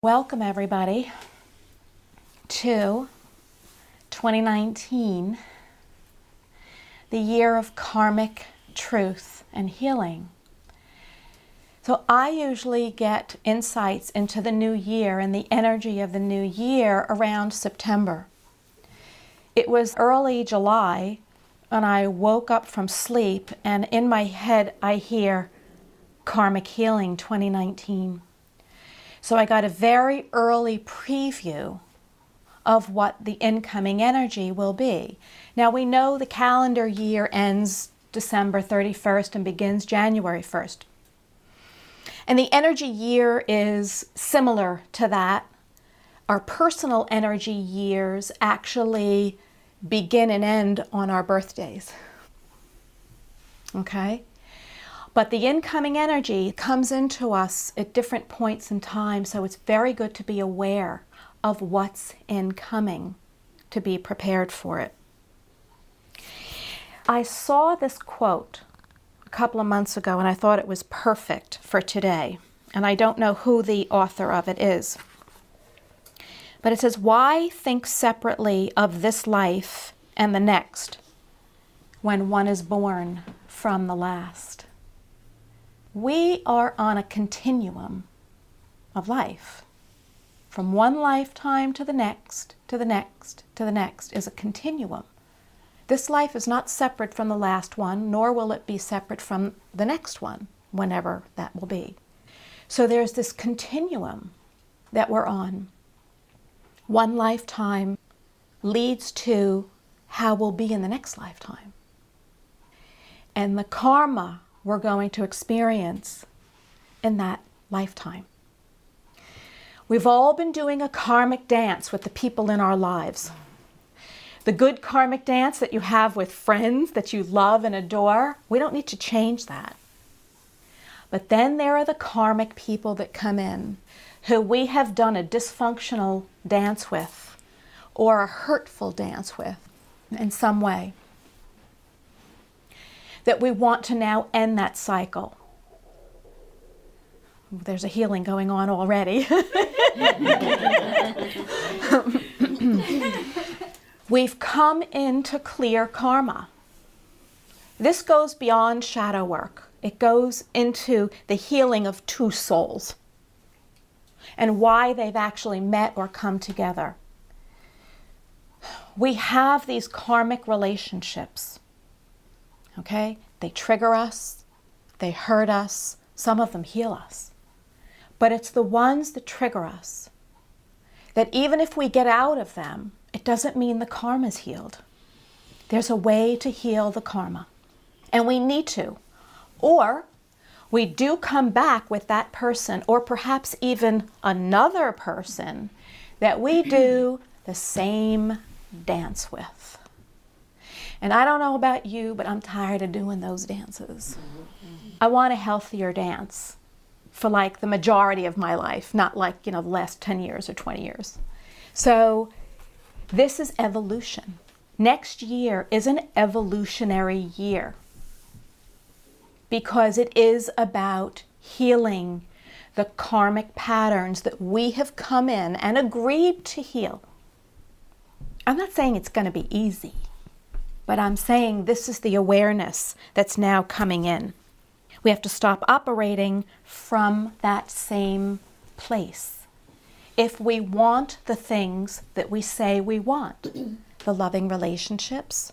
Welcome everybody to 2019, the year of karmic truth and healing. So I usually get insights into the new year and the energy of the new year around September. It was early July and I woke up from sleep and in my head I hear Karmic Healing 2019. So I got a very early preview of what the incoming energy will be. Now we know the calendar year ends December 31st and begins January 1st. And the energy year is similar to that. Our personal energy years actually begin and end on our birthdays. Okay? But the incoming energy comes into us at different points in time, so it's very good to be aware of what's incoming, to be prepared for it. I saw this quote a couple of months ago and I thought it was perfect for today. And I don't know who the author of it is. But it says, "Why think separately of this life and the next when one is born from the last?" We are on a continuum of life. From one lifetime to the next, to the next, to the next is a continuum. This life is not separate from the last one, nor will it be separate from the next one, whenever that will be. So there's this continuum that we're on. One lifetime leads to how we'll be in the next lifetime. And the karma we're going to experience in that lifetime. We've all been doing a karmic dance with the people in our lives. The good karmic dance that you have with friends that you love and adore, we don't need to change that. But then there are the karmic people that come in who we have done a dysfunctional dance with or a hurtful dance with in some way, that we want to now end that cycle. There's a healing going on already. We've come in to clear karma. This goes beyond shadow work. It goes into the healing of two souls and why they've actually met or come together. We have these karmic relationships. Okay? They trigger us, they hurt us, some of them heal us. But it's the ones that trigger us that even if we get out of them, it doesn't mean the karma's healed. There's a way to heal the karma. And we need to. Or we do come back with that person, or perhaps even another person that we do the same dance with. And I don't know about you, but I'm tired of doing those dances. I want a healthier dance for like the majority of my life, not like, the last 10 years or 20 years. So this is evolution. Next year is an evolutionary year because it is about healing the karmic patterns that we have come in and agreed to heal. I'm not saying it's going to be easy. But I'm saying this is the awareness that's now coming in. We have to stop operating from that same place. If we want the things that we say we want, the loving relationships,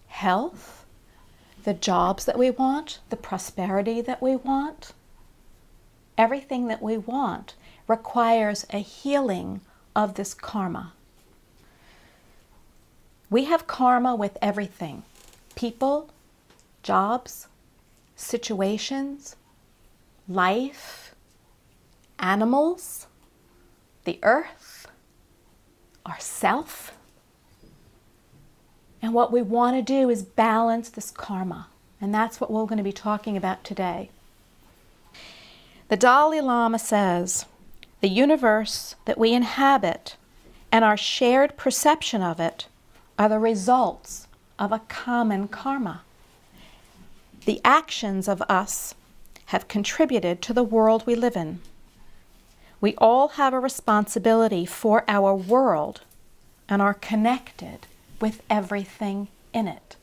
health, the jobs that we want, the prosperity that we want, everything that we want requires a healing of this karma. We have karma with everything. People, jobs, situations, life, animals, the earth, ourself. And what we want to do is balance this karma. And that's what we're going to be talking about today. The Dalai Lama says, the universe that we inhabit and our shared perception of it are the results of a common karma. The actions of us have contributed to the world we live in. We all have a responsibility for our world and are connected with everything in it.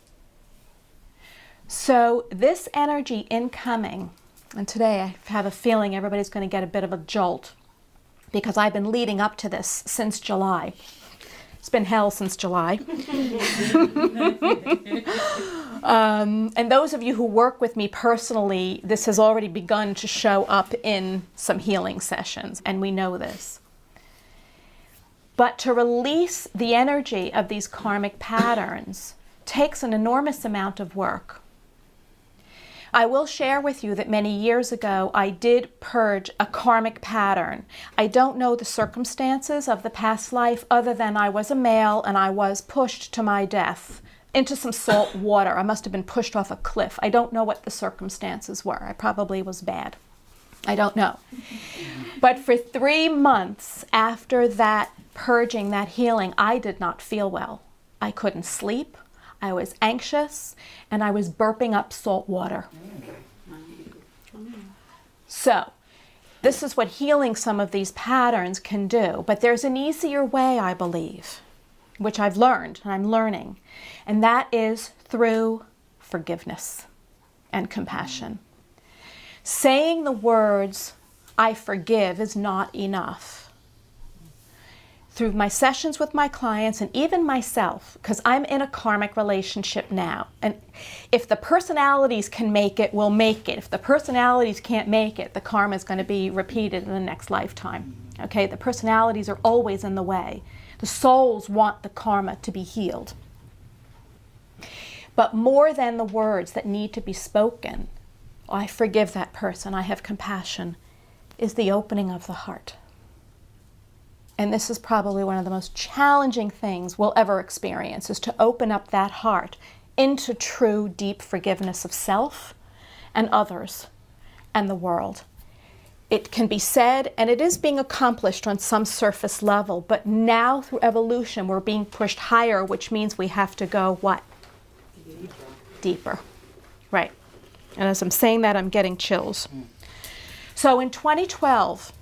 So this energy incoming, and today I have a feeling everybody's going to get a bit of a jolt because I've been leading up to this since July. It's been hell since July. And those of you who work with me personally, this has already begun to show up in some healing sessions, and we know this. But to release the energy of these karmic patterns takes an enormous amount of work. I will share with you that many years ago I did purge a karmic pattern. I don't know the circumstances of the past life other than I was a male and I was pushed to my death into some salt water. I must have been pushed off a cliff. I don't know what the circumstances were. I probably was bad. I don't know. But for 3 months after that purging, that healing, I did not feel well. I couldn't sleep. I was anxious, and I was burping up salt water. So, this is what healing some of these patterns can do. But there's an easier way, I believe, which I've learned, and I'm learning, and that is through forgiveness and compassion. Saying the words, I forgive, is not enough. Through my sessions with my clients and even myself, because I'm in a karmic relationship now. And if the personalities can make it, we'll make it. If the personalities can't make it, the karma is going to be repeated in the next lifetime. Okay, the personalities are always in the way. The souls want the karma to be healed. But more than the words that need to be spoken, I forgive that person, I have compassion, is the opening of the heart. And this is probably one of the most challenging things we'll ever experience, is to open up that heart into true, deep forgiveness of self and others and the world. It can be said, and it is being accomplished on some surface level, but now through evolution we're being pushed higher, which means we have to go what? Deeper. Right. And as I'm saying that, I'm getting chills. So in 2012,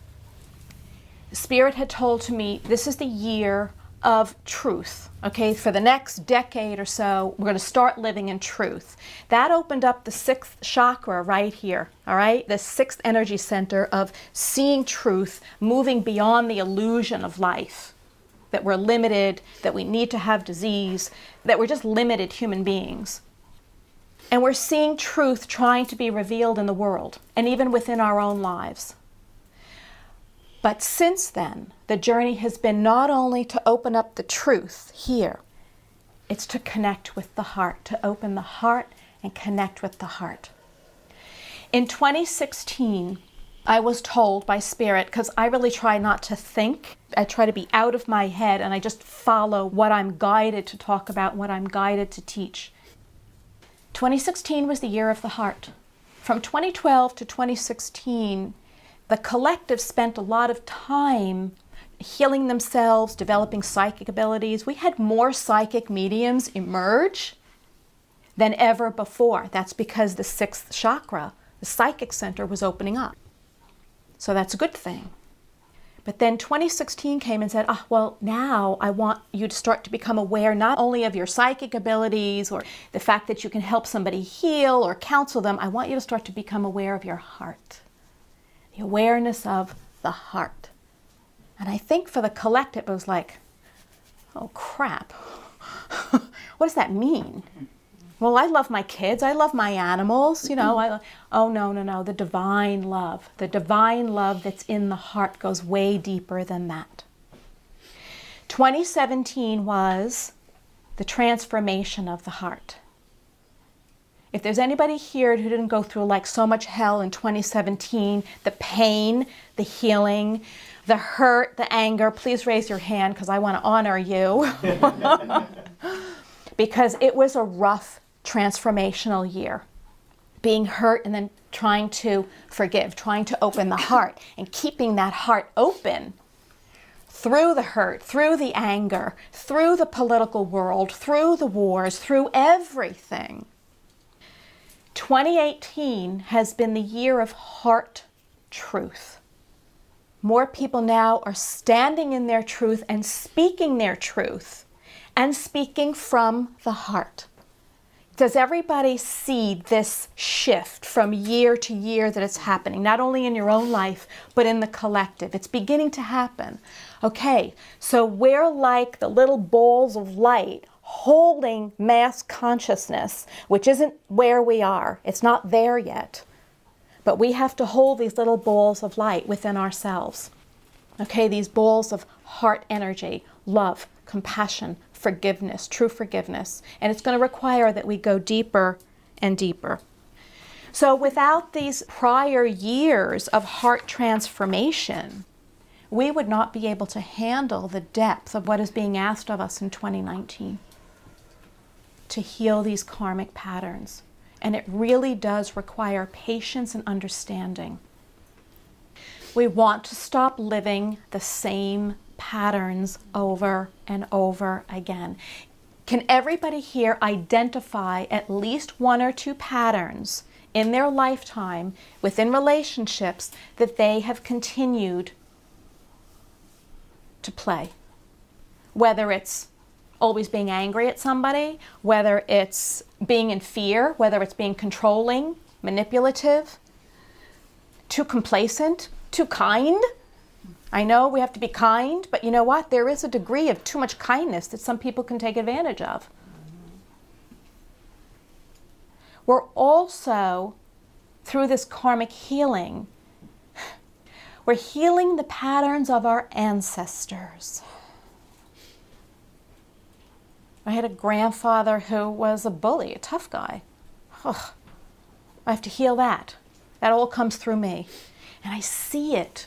Spirit had told to me, this is the year of truth, okay? For the next decade or so, we're going to start living in truth. That opened up the 6th chakra right here, all right? The 6th energy center of seeing truth, moving beyond the illusion of life, that we're limited, that we need to have disease, that we're just limited human beings. And we're seeing truth trying to be revealed in the world, and even within our own lives. But since then, the journey has been not only to open up the truth here, it's to connect with the heart, to open the heart and connect with the heart. In 2016, I was told by Spirit, because I really try not to think, I try to be out of my head and I just follow what I'm guided to talk about, what I'm guided to teach. 2016 was the year of the heart. From 2012 to 2016, the collective spent a lot of time healing themselves, developing psychic abilities. We had more psychic mediums emerge than ever before. That's because the 6th chakra, the psychic center, was opening up. So that's a good thing. But then 2016 came and said, well, now I want you to start to become aware not only of your psychic abilities or the fact that you can help somebody heal or counsel them. I want you to start to become aware of your heart. The awareness of the heart. And I think for the collective, it was like, oh crap. What does that mean? Well, I love my kids. I love my animals. You know, oh, no. The divine love. The divine love that's in the heart goes way deeper than that. 2017 was the transformation of the heart. If there's anybody here who didn't go through like so much hell in 2017, the pain, the healing, the hurt, the anger, please raise your hand because I want to honor you. Because it was a rough transformational year. Being hurt and then trying to forgive, trying to open the heart and keeping that heart open through the hurt, through the anger, through the political world, through the wars, through everything. 2018 has been the year of heart truth. More people now are standing in their truth and speaking their truth and speaking from the heart. Does everybody see this shift from year to year that it's happening, not only in your own life, but in the collective? It's beginning to happen. Okay, so we're like the little balls of light holding mass consciousness, which isn't where we are. It's not there yet. But we have to hold these little balls of light within ourselves. Okay, these balls of heart energy, love, compassion, forgiveness, true forgiveness. And it's going to require that we go deeper and deeper. So without these prior years of heart transformation, we would not be able to handle the depth of what is being asked of us in 2019 to heal these karmic patterns. And it really does require patience and understanding. We want to stop living the same patterns over and over again. Can everybody here identify at least one or two patterns in their lifetime within relationships that they have continued to play? Whether it's always being angry at somebody, whether it's being in fear, whether it's being controlling, manipulative, too complacent, too kind. I know we have to be kind, but you know what? There is a degree of too much kindness that some people can take advantage of. We're also, through this karmic healing, we're healing the patterns of our ancestors. I had a grandfather who was a bully, a tough guy. Ugh. I have to heal that. That all comes through me. And I see it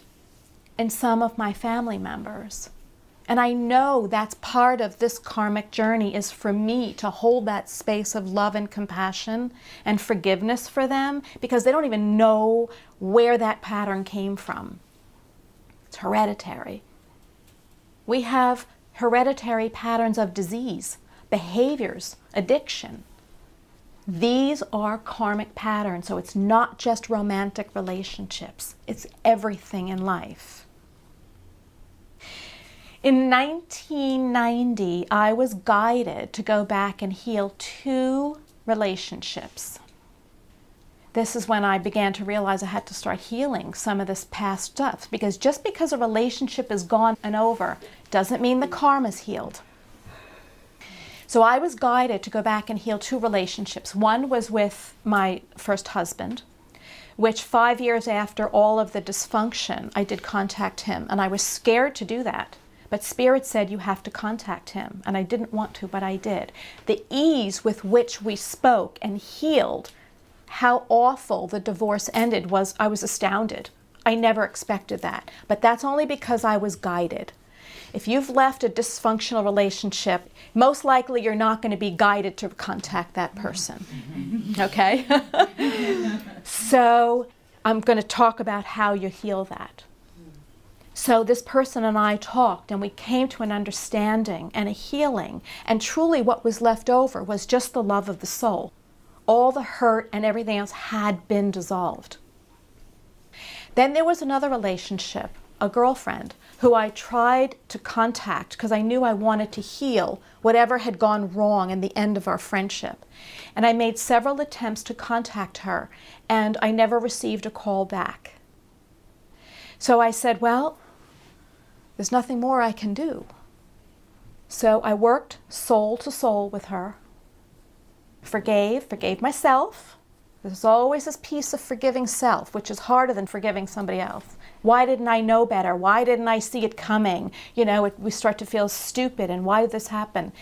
in some of my family members. And I know that's part of this karmic journey, is for me to hold that space of love and compassion and forgiveness for them, because they don't even know where that pattern came from. It's hereditary. We have hereditary patterns of disease, behaviors, addiction. These are karmic patterns, so it's not just romantic relationships. It's everything in life. In 1990, I was guided to go back and heal 2 relationships. This is when I began to realize I had to start healing some of this past stuff, because just because a relationship is gone and over doesn't mean the karma's healed. So I was guided to go back and heal 2 relationships. One was with my first husband, which 5 years after all of the dysfunction, I did contact him. And I was scared to do that. But Spirit said, you have to contact him. And I didn't want to, but I did. The ease with which we spoke and healed how awful the divorce ended was, I was astounded. I never expected that. But that's only because I was guided. If you've left a dysfunctional relationship, most likely you're not going to be guided to contact that person. Okay? So I'm going to talk about how you heal that. So this person and I talked, and we came to an understanding and a healing. And truly what was left over was just the love of the soul. All the hurt and everything else had been dissolved. Then there was another relationship, a girlfriend, who I tried to contact because I knew I wanted to heal whatever had gone wrong in the end of our friendship. And I made several attempts to contact her, and I never received a call back. So I said, well, there's nothing more I can do. So I worked soul to soul with her, forgave myself. There's always this piece of forgiving self, which is harder than forgiving somebody else. Why didn't I know better? Why didn't I see it coming? You know, we start to feel stupid, and why did this happen?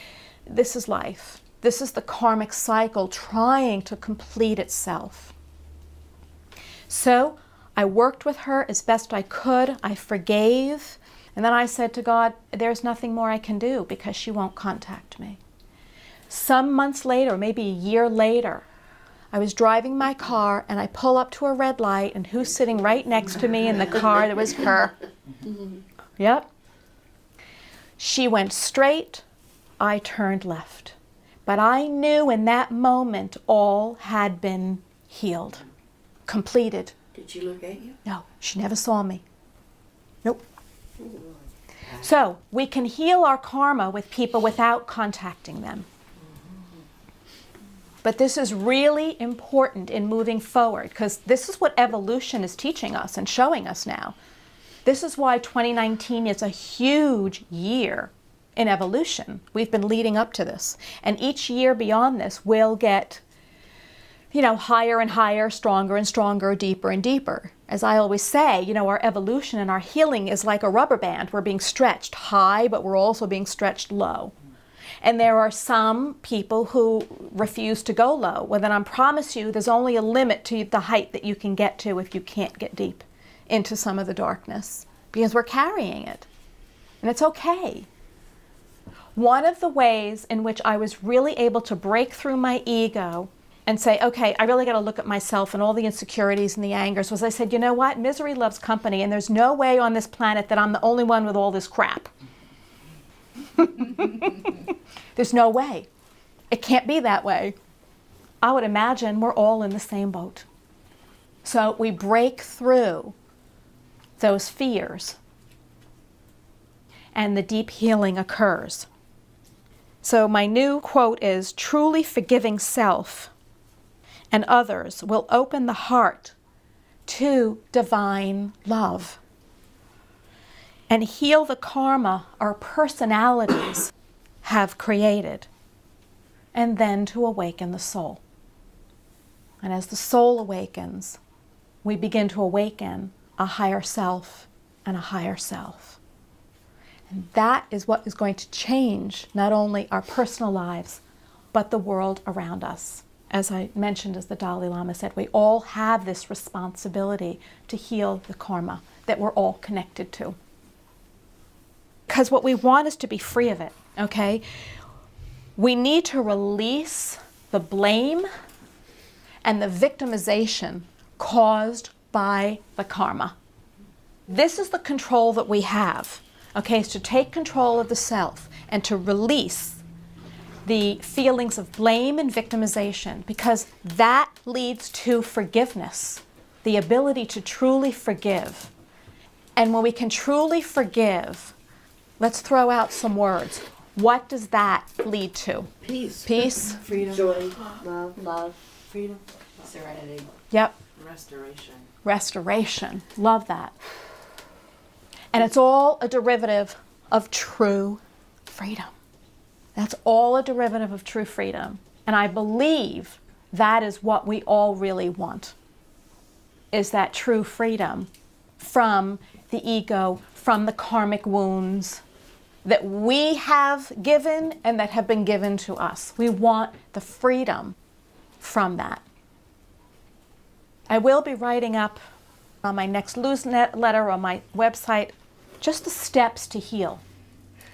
This is life. This is the karmic cycle trying to complete itself. So I worked with her as best I could. I forgave. And then I said to God, there's nothing more I can do because she won't contact me. Some months later, maybe a year later, I was driving my car and I pull up to a red light, and who's sitting right next to me in the car? That was her. Yep. She went straight, I turned left. But I knew in that moment all had been healed, completed. Did she look at you? No, she never saw me. Nope. So we can heal our karma with people without contacting them. But this is really important in moving forward, because this is what evolution is teaching us and showing us now. This is why 2019 is a huge year in evolution. We've been leading up to this. And each year beyond this will get, higher and higher, stronger and stronger, deeper and deeper. As I always say, our evolution and our healing is like a rubber band. We're being stretched high, but we're also being stretched low. And there are some people who refuse to go low. Well, then I promise you, there's only a limit to the height that you can get to if you can't get deep into some of the darkness, because we're carrying it. And it's okay. One of the ways in which I was really able to break through my ego and say, okay, I really got to look at myself and all the insecurities and the angers, was I said, you know what? Misery loves company, and there's no way on this planet that I'm the only one with all this crap. There's no way. It can't be that way. I would imagine we're all in the same boat. So we break through those fears, and the deep healing occurs. So my new quote is, truly forgiving self and others will open the heart to divine love and heal the karma our personalities have created, and then to awaken the soul. And as the soul awakens, we begin to awaken a higher self and a higher self. And that is what is going to change not only our personal lives, but the world around us. As I mentioned, as the Dalai Lama said, we all have this responsibility to heal the karma that we're all connected to. Because what we want is to be free of it, okay? We need to release the blame and the victimization caused by the karma. This is the control that we have, okay? Is to take control of the self and to release the feelings of blame and victimization, because that leads to forgiveness, the ability to truly forgive. And when we can truly forgive, let's throw out some words. What does that lead to? Peace. Peace. Freedom. Joy. Love. Freedom. Serenity. Yep. Restoration. Restoration. Love that. And it's all a derivative of true freedom. That's all a derivative of true freedom. And I believe that is what we all really want, is that true freedom from the ego, from the karmic wounds that we have given and that have been given to us. We want the freedom from that. I will be writing up on my next newsletter on my website just the steps to heal,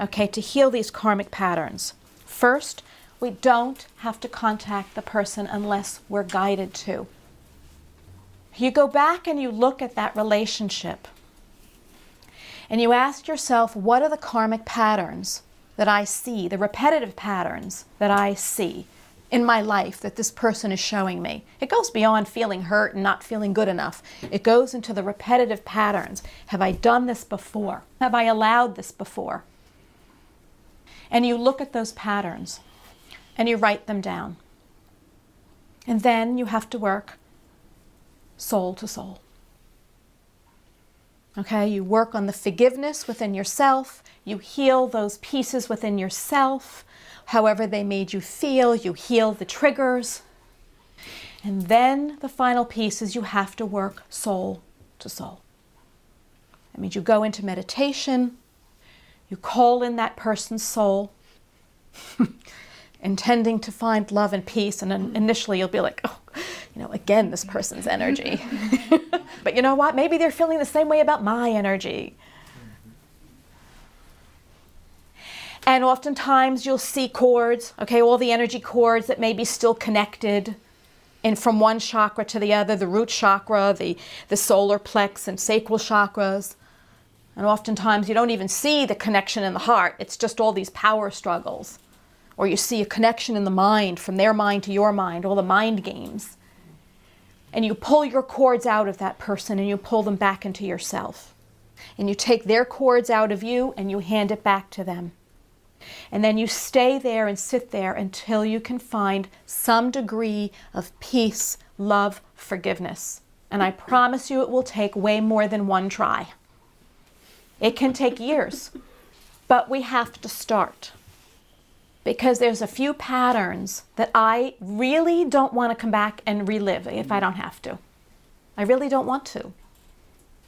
okay, to heal these karmic patterns. First, we don't have to contact the person unless we're guided to. You go back and you look at that relationship and you ask yourself, what are the karmic patterns that I see, the repetitive patterns that I see in my life that this person is showing me? It goes beyond feeling hurt and not feeling good enough. It goes into the repetitive patterns. Have I done this before? Have I allowed this before? And you look at those patterns and you write them down. And then you have to work soul to soul. Okay, you work on the forgiveness within yourself. You heal those pieces within yourself, however they made you feel. You heal the triggers. And then the final piece is you have to work soul to soul. That means you go into meditation. You call in that person's soul, intending to find love and peace. And initially you'll be like, oh, again, this person's energy. But you know what? Maybe they're feeling the same way about my energy. And oftentimes you'll see cords, okay, all the energy cords that may be still connected from one chakra to the other, the root chakra, the solar plex and sacral chakras. And oftentimes you don't even see the connection in the heart. It's just all these power struggles. Or you see a connection in the mind, from their mind to your mind, all the mind games. And you pull your cords out of that person and you pull them back into yourself. And you take their cords out of you and you hand it back to them. And then you stay there and sit there until you can find some degree of peace, love, forgiveness. And I promise you it will take way more than one try. It can take years, but we have to start. Because there's a few patterns that I really don't want to come back and relive if I don't have to. I really don't want to.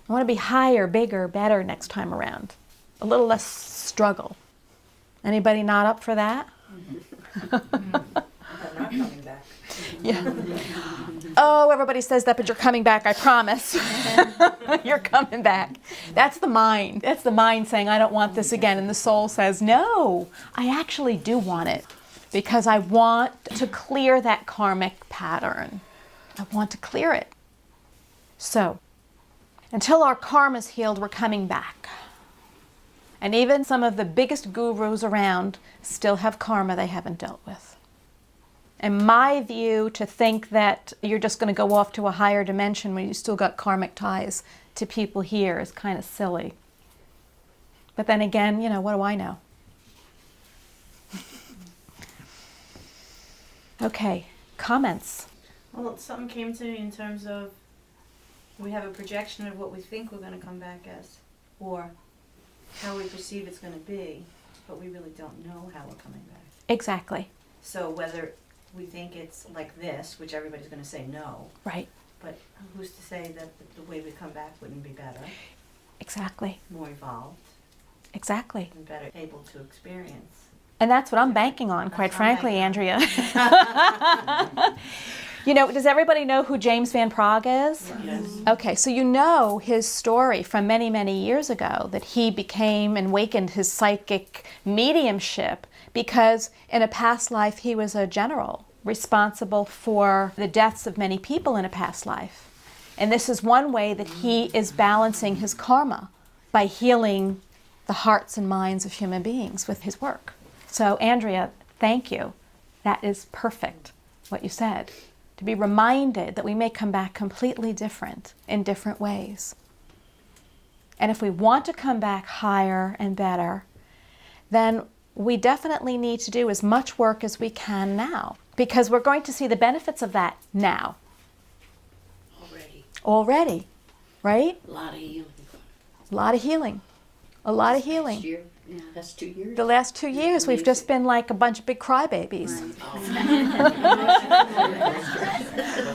I want to be higher, bigger, better next time around. A little less struggle. Anybody not up for that? But not coming back. Yeah. Oh, everybody says that, but you're coming back, I promise. You're coming back. That's the mind. That's the mind saying, I don't want this again. And the soul says, no, I actually do want it because I want to clear that karmic pattern. I want to clear it. So, until our karma's healed, we're coming back. And even some of the biggest gurus around still have karma they haven't dealt with. In my view, to think that you're just going to go off to a higher dimension when you still got karmic ties to people here is kind of silly. But then again, what do I know? Okay, comments? Well, something came to me in terms of we have a projection of what we think we're going to come back as, or how we perceive it's going to be, but we really don't know how we're coming back. Exactly. So whether we think it's like this, which everybody's going to say no, Right. but who's to say that the way we come back wouldn't be better, Exactly. more evolved, Exactly. and better able to experience? And that's what I'm banking on, quite That's what I'm frankly, banking Andrea. Does everybody know who James Van Praagh is? Yes. Okay, so you know his story from many, many years ago, that he became and awakened his psychic mediumship because in a past life he was a general responsible for the deaths of many people in a past life. And this is one way that he is balancing his karma by healing the hearts and minds of human beings with his work. So Andrea, thank you. That is perfect, what you said. To be reminded that we may come back completely different in different ways. And if we want to come back higher and better, then we definitely need to do as much work as we can now, because we're going to see the benefits of that now. Already, right? A lot of healing. A lot of healing. A lot of healing. Last year, yeah, that's 2 years. The last 2 years, we've just been like a bunch of big crybabies.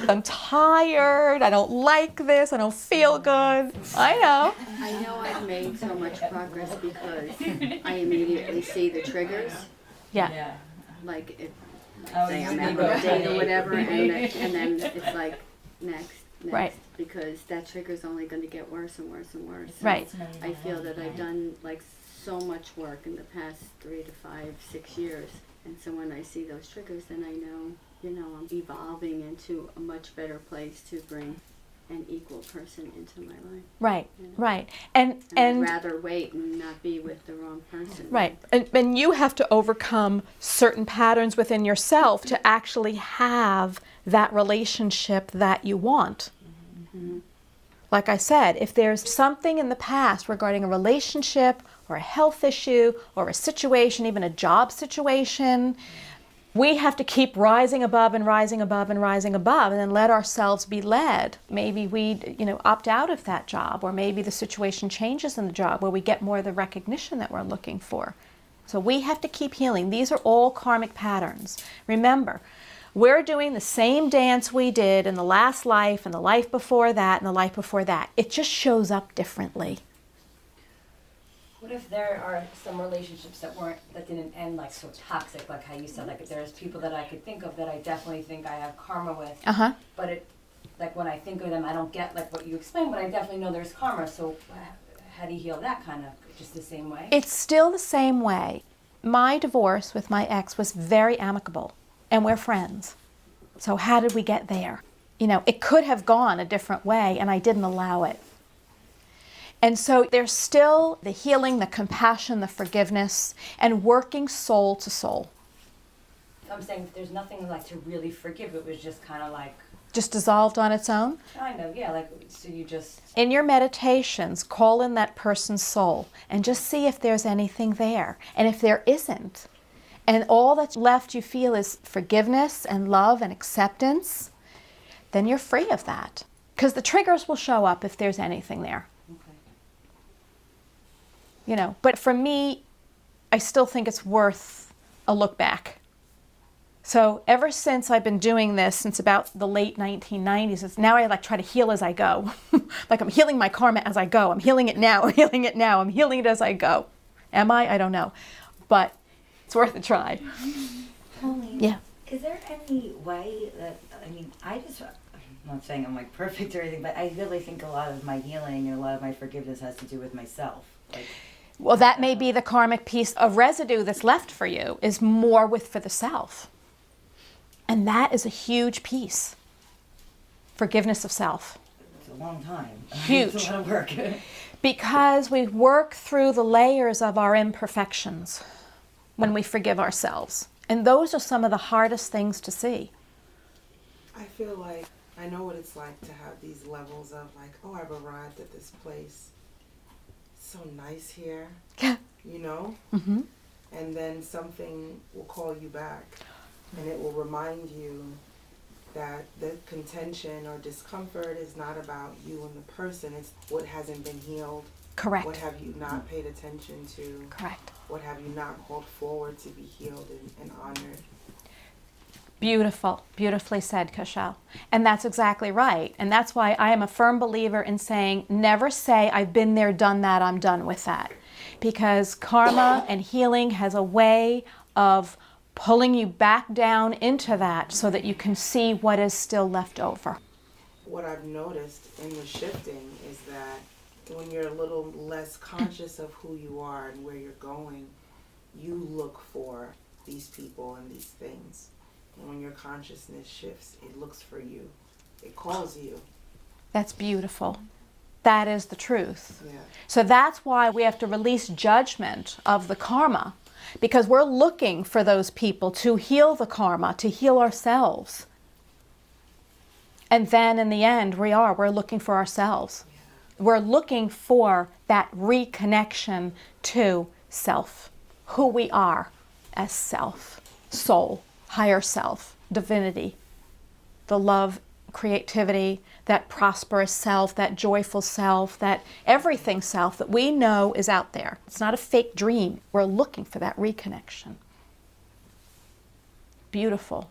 I'm tired. I don't like this. I don't feel good. I know. I know I've made so much progress because I immediately see the triggers. Yeah. Like, if, say I'm at a date or whatever, and then it's like, next. Right. Because that trigger's only going to get worse and worse and worse. So Right. I feel that I've done like so much work in the past 3 to 5, 6 years. And so when I see those triggers, then I know, I'm evolving into a much better place to bring an equal person into my life. Right. You know? Right. And And I'd rather wait and not be with the wrong person. right. And you have to overcome certain patterns within yourself to actually have that relationship that you want. Mm-hmm. Like I said, if there's something in the past regarding a relationship or a health issue or a situation, even a job situation, we have to keep rising above and rising above and rising above, and then let ourselves be led. Maybe we, opt out of that job, or maybe the situation changes in the job where we get more of the recognition that we're looking for. So we have to keep healing. These are all karmic patterns. Remember, we're doing the same dance we did in the last life and the life before that and the life before that. It just shows up differently. What if there are some relationships that didn't end like so toxic, like how you said, like if there's people that I could think of that I definitely think I have karma with, but like when I think of them, I don't get like what you explained, but I definitely know there's karma. So how do you heal that kind of just the same way? It's still the same way. My divorce with my ex was very amicable, and we're friends. So how did we get there? It could have gone a different way, and I didn't allow it. And so there's still the healing, the compassion, the forgiveness, and working soul to soul. I'm saying if there's nothing like to really forgive, it was just kind of like just dissolved on its own. Kind of, yeah. Like, so you just. In your meditations, call in that person's soul and just see if there's anything there. And if there isn't, and all that's left you feel is forgiveness and love and acceptance, then you're free of that. Because the triggers will show up if there's anything there. Okay. You know, but for me, I still think it's worth a look back. So ever since I've been doing this, since about the late 1990s, it's now I like try to heal as I go. Like I'm healing my karma as I go. I'm healing it now. I'm healing it now. I'm healing it as I go. Am I? I don't know. But it's worth a try. Colleen, Yeah. is there any way that, I mean, I'm not saying I'm like perfect or anything, but I really think a lot of my healing and a lot of my forgiveness has to do with myself. Like, Well, that may be the karmic piece of residue that's left for you, is more for the self. And that is a huge piece. Forgiveness of self. it's a long time. Huge. It's a lot of work. Because we work through the layers of our imperfections when we forgive ourselves. And those are some of the hardest things to see. I feel like I know what it's like to have these levels of like, oh, I've arrived at this place. It's so nice here, Yeah. you know? Mm-hmm. And then something will call you back and it will remind you that the contention or discomfort is not about you and the person. It's what hasn't been healed. Correct. What have you not paid attention to? Correct. What have you not called forward to be healed and honored? Beautiful. Beautifully said, Kashal. And that's exactly right. And that's why I am a firm believer in saying, never say, I've been there, done that, I'm done with that. Because karma and healing has a way of pulling you back down into that so that you can see what is still left over. What I've noticed in the shifting is that when you're a little less conscious of who you are and where you're going, you look for these people and these things. And when your consciousness shifts, it looks for you. It calls you. That's beautiful. That is the truth. Yeah. So that's why we have to release judgment of the karma, because we're looking for those people to heal the karma, to heal ourselves. And then in the end, we're looking for ourselves. Yeah. We're looking for that reconnection to self, who we are as self, soul, higher self, divinity, the love, creativity, that prosperous self, that joyful self, that everything self that we know is out there. It's not a fake dream. We're looking for that reconnection. Beautiful.